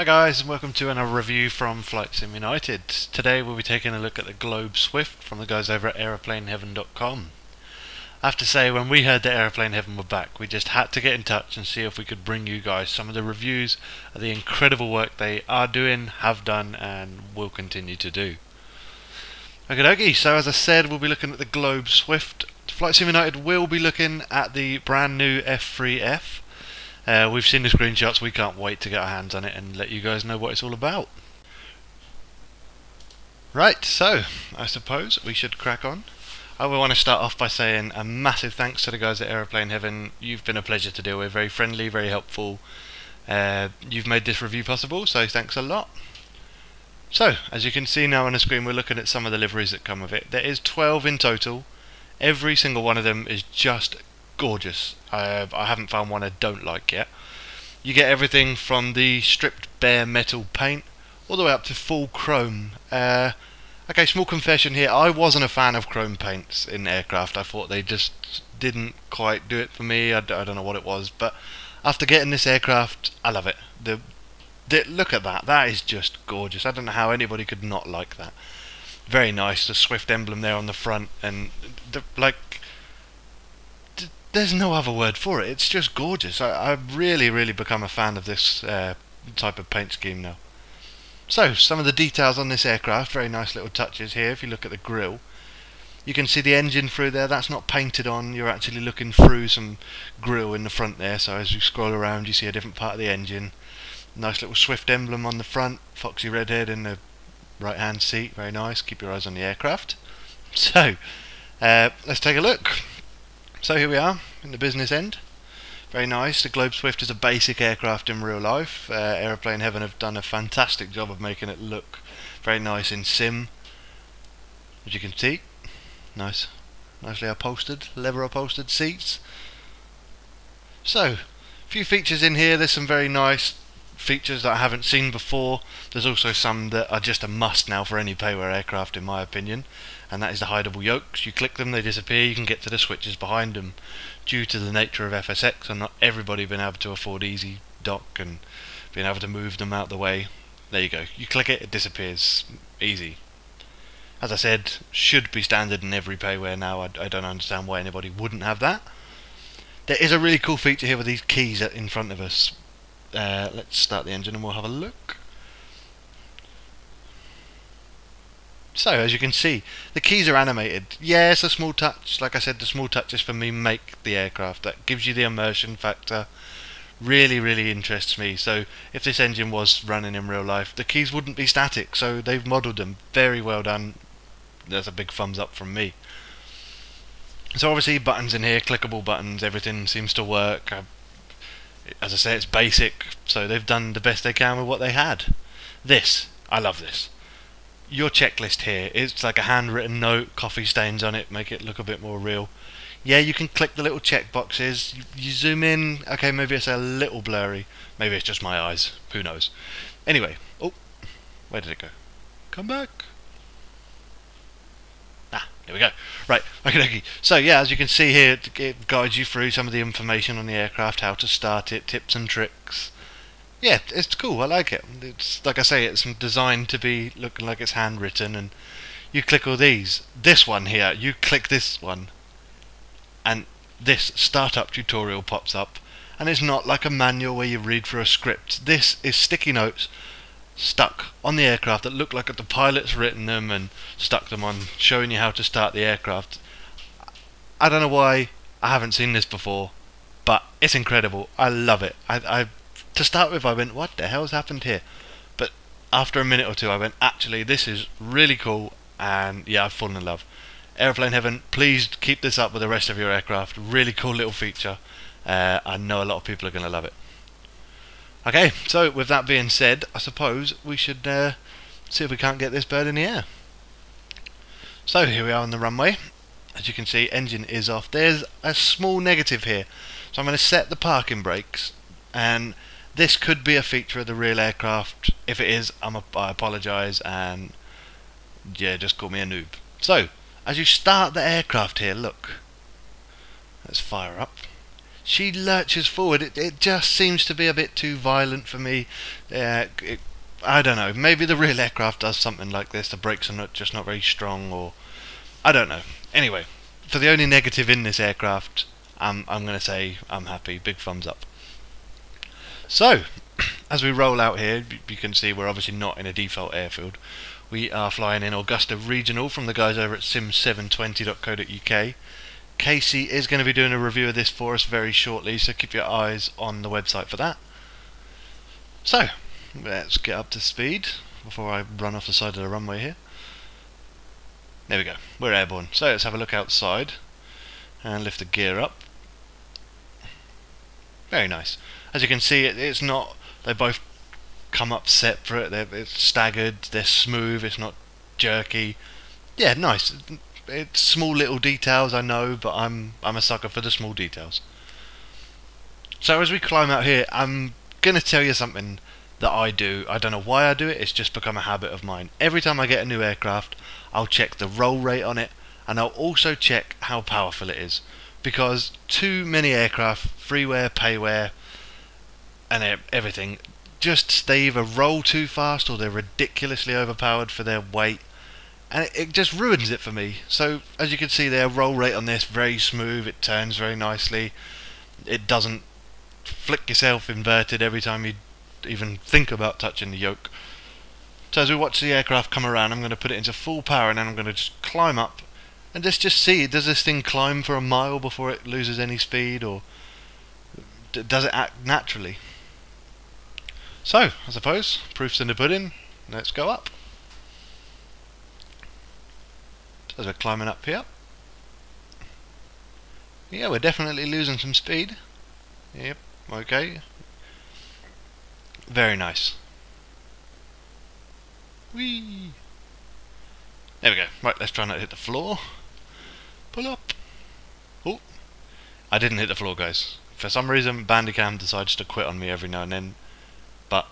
Hi guys, and welcome to another review from Flight Sim United. Today we'll be taking a look at the Globe Swift from the guys over at aeroplaneheaven.com. I have to say, when we heard that Aeroplane Heaven were back, we just had to get in touch and see if we could bring you guys some of the reviews of the incredible work they are doing, have done, and will continue to do. Okie so as I said, we'll be looking at the Globe Swift. Flight Sim United will be looking at the brand new F3F. We've seen the screenshots, we can't wait to get our hands on it and let you guys know what it's all about. Right, so I suppose we should crack on. I would want to start off by saying a massive thanks to the guys at Aeroplane Heaven. You've been a pleasure to deal with, very friendly, very helpful. You've made this review possible, so thanks a lot. So, as you can see now on the screen, we're looking at some of the liveries that come with it. There is 12 in total. Every single one of them is just gorgeous. I haven't found one I don't like yet. You get everything from the stripped bare metal paint all the way up to full chrome. Okay, small confession here, I wasn't a fan of chrome paints in aircraft. I thought they just didn't quite do it for me. I don't know what it was, but after getting this aircraft, I love it. Look at that, that is just gorgeous. I don't know how anybody could not like that. Very nice, the Swift emblem there on the front, and there's no other word for it. It's just gorgeous. I've really become a fan of this type of paint scheme now. So, some of the details on this aircraft, very nice little touches here. If you look at the grille, you can see the engine through there. That's not painted on. You're actually looking through some grille in the front there. So as you scroll around, you see a different part of the engine. Nice little Swift emblem on the front. Foxy redhead in the right hand seat. Very nice. Keep your eyes on the aircraft. So, let's take a look. So here we are in the business end. Very nice. The Globe Swift is a basic aircraft in real life. Aeroplane Heaven have done a fantastic job of making it look very nice in sim. As you can see, nicely upholstered, leather upholstered seats. So, a few features in here. There's some very nice features that I haven't seen before. There's also some that are just a must now for any payware aircraft, in my opinion, and that is the hideable yokes. You click them, they disappear. You can get to the switches behind them. Due to the nature of FSX and not everybody being able to afford easy dock and being able to move them out the way, there you go. You click it, it disappears. Easy. As I said, should be standard in every payware now. I don't understand why anybody wouldn't have that. There is a really cool feature here with these keys in front of us. Let's start the engine and we'll have a look. So, as you can see, the keys are animated. Yeah, it's a small touch. Like I said, the small touches for me make the aircraft. That gives you the immersion factor. Really interests me. So, if this engine was running in real life, the keys wouldn't be static. So, they've modelled them. Very well done. There's a big thumbs up from me. So, obviously, buttons in here, clickable buttons. Everything seems to work. As I say, it's basic. So, they've done the best they can with what they had. I love this. Your checklist here, it's like a handwritten note, coffee stains on it, make it look a bit more real. Yeah, you can click the little check boxes. You zoom in, okay, maybe it's a little blurry, maybe it's just my eyes, who knows. Anyway, oh, where did it go? Come back. Ah, here we go. Right, okay. So yeah, as you can see here, it guides you through some of the information on the aircraft, how to start it, tips and tricks. Yeah, it's cool, I like it. It's like I say, it's designed to be looking like it's handwritten, and you click all these. This one here, you click this one, and this startup tutorial pops up, and it's not like a manual where you read through a script. This is sticky notes stuck on the aircraft that look like the pilot's written them and stuck them on, showing you how to start the aircraft. I don't know why I haven't seen this before, but it's incredible. I love it. To start with, I went, what the hell's happened here? But after a minute or two, I went, actually, this is really cool, and yeah, I've fallen in love. Aeroplane Heaven, please keep this up with the rest of your aircraft. Really cool little feature. I know a lot of people are going to love it. Okay, so with that being said, I suppose we should see if we can't get this bird in the air. So here we are on the runway. As you can see, engine is off. There's a small negative here. So I'm going to set the parking brakes, and this could be a feature of the real aircraft. If it is, I apologise, and yeah, just call me a noob. So, as you start the aircraft here, look. Let's fire up. she lurches forward. It just seems to be a bit too violent for me. I don't know. Maybe the real aircraft does something like this. The brakes are just not very strong, or I don't know. Anyway, for the only negative in this aircraft, I'm going to say I'm happy. Big thumbs up. So, as we roll out here, you can see we're obviously not in a default airfield. We are flying in Augusta Regional from the guys over at sim720.co.uk. Casey is going to be doing a review of this for us very shortly, so keep your eyes on the website for that. So, let's get up to speed before I run off the side of the runway here. There we go, we're airborne. So let's have a look outside and lift the gear up. Very nice. As you can see, it's not, they both come up separate, it's staggered, they're smooth, it's not jerky. Yeah, nice. It's small little details, I know, but I'm a sucker for the small details. So as we climb out here, I'm going to tell you something that I do. I don't know why I do it, it's just become a habit of mine. Every time I get a new aircraft, I'll check the roll rate on it, and I'll also check how powerful it is. Because too many aircraft, freeware, payware, and everything, just they either roll too fast or they're ridiculously overpowered for their weight, and it just ruins it for me. So as you can see there, roll rate on this very smooth, it turns very nicely, it doesn't flick yourself inverted every time you even think about touching the yoke. So as we watch the aircraft come around, I'm going to put it into full power, and then I'm going to just climb up and just see, does this thing climb for a mile before it loses any speed, or does it act naturally? So, I suppose, proof's in the pudding, let's go up. As we're climbing up here. Yeah, we're definitely losing some speed. Yep, okay. Very nice. Whee! There we go. Right, let's try not to hit the floor. Pull up. Oh, I didn't hit the floor, guys. For some reason, Bandicam decides to quit on me every now and then. But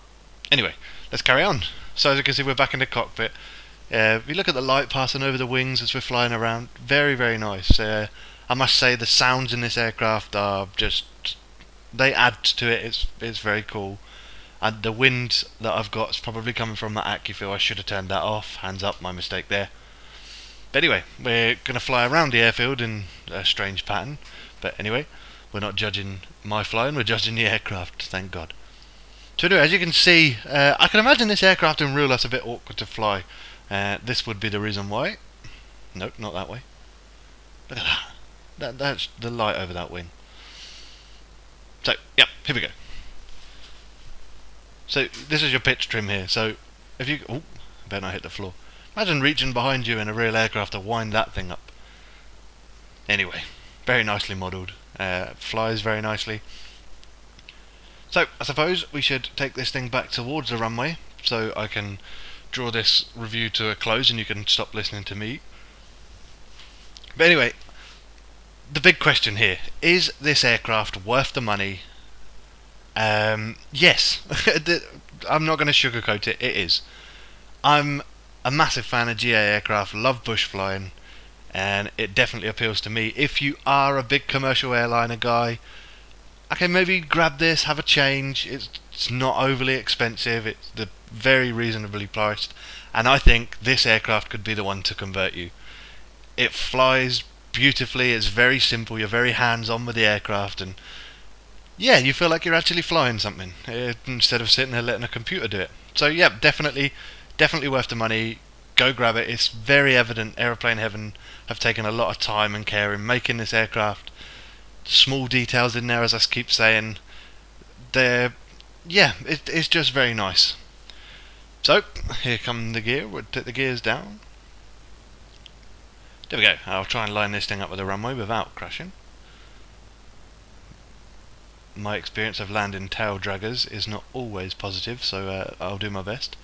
anyway, let's carry on. So as you can see, we're back in the cockpit. If you look at the light passing over the wings as we're flying around, very, very nice. I must say the sounds in this aircraft are just, they add to it. It's very cool. And the wind that I've got is probably coming from that AccuFeel. I should have turned that off. Hands up, my mistake there. But anyway, we're going to fly around the airfield in a strange pattern. But anyway, we're not judging my flying, we're judging the aircraft, thank God. So anyway, as you can see, I can imagine this aircraft in real life's a bit awkward to fly. This would be the reason why. Nope, not that way. Look at that. That's the light over that wing. So, yep, here we go. So, this is your pitch trim here. So, if you... Oh, I better not hit the floor. Imagine reaching behind you in a real aircraft to wind that thing up. Anyway, very nicely modelled. Flies very nicely. So, I suppose we should take this thing back towards the runway, so I can draw this review to a close and you can stop listening to me. But anyway, the big question here, is this aircraft worth the money? Yes. I'm not going to sugarcoat it, it is. I'm a massive fan of GA aircraft, love bush flying, and it definitely appeals to me. If you are a big commercial airliner guy, okay, maybe grab this, have a change. It's not overly expensive, it's very reasonably priced, and I think this aircraft could be the one to convert you. It flies beautifully, it's very simple, you're very hands-on with the aircraft, and yeah, you feel like you're actually flying something instead of sitting there letting a computer do it. So yeah, definitely worth the money. Go grab it. It's very evident Aeroplane Heaven have taken a lot of time and care in making this aircraft. Small details in there, as I keep saying. It's just very nice. So here come the gear. We'll take the gears down. There we go. I'll try and line this thing up with the runway without crashing. My experience of landing tail draggers is not always positive, so I'll do my best.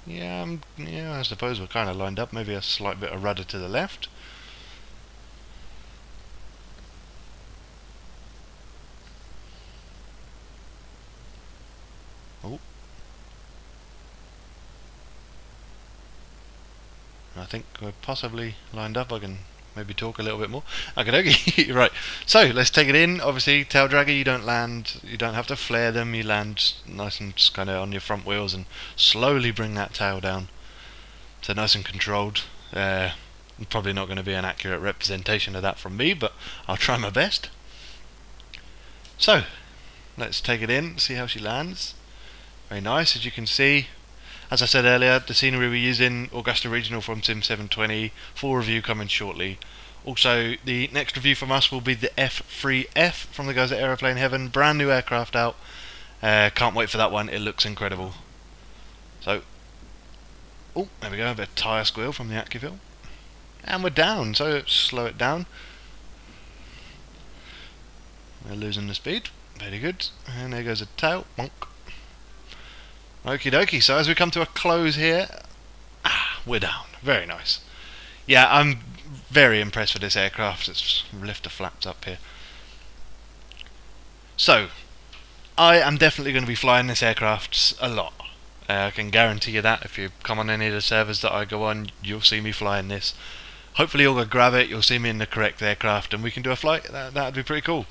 Yeah, I suppose we're kind of lined up. Maybe a slight bit of rudder to the left. Oh. I think we're possibly lined up. I can maybe talk a little bit more. Okay, right. So let's take it in. Obviously, tail dragger, you don't land, you don't have to flare them. You land nice and kind of on your front wheels and slowly bring that tail down. So nice and controlled. Probably not going to be an accurate representation of that from me, but I'll try my best. So let's take it in, see how she lands. Very nice, as you can see. As I said earlier, the scenery we're using, Augusta Regional from Sim 720, full review coming shortly. Also, the next review from us will be the F3F from the guys at Aeroplane Heaven, brand new aircraft out. Can't wait for that one, it looks incredible. So, oh, there we go, a bit of tyre squeal from the AccuFeel. And we're down, so slow it down. We're losing the speed, very good. And there goes a tail, bonk. Okie dokie, so as we come to a close here, we're down. Very nice. Yeah, I'm very impressed with this aircraft. Let's lift the flaps up here. So, I am definitely going to be flying this aircraft a lot. I can guarantee you that. If you come on any of the servers that I go on, you'll see me flying this. Hopefully you'll go grab it, you'll see me in the correct aircraft, and we can do a flight. That'd be pretty cool.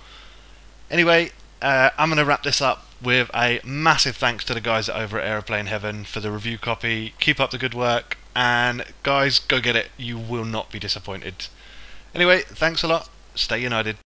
Anyway, I'm going to wrap this up with a massive thanks to the guys over at Aeroplane Heaven for the review copy. Keep up the good work, and guys, go get it. You will not be disappointed. Anyway, thanks a lot. Stay united.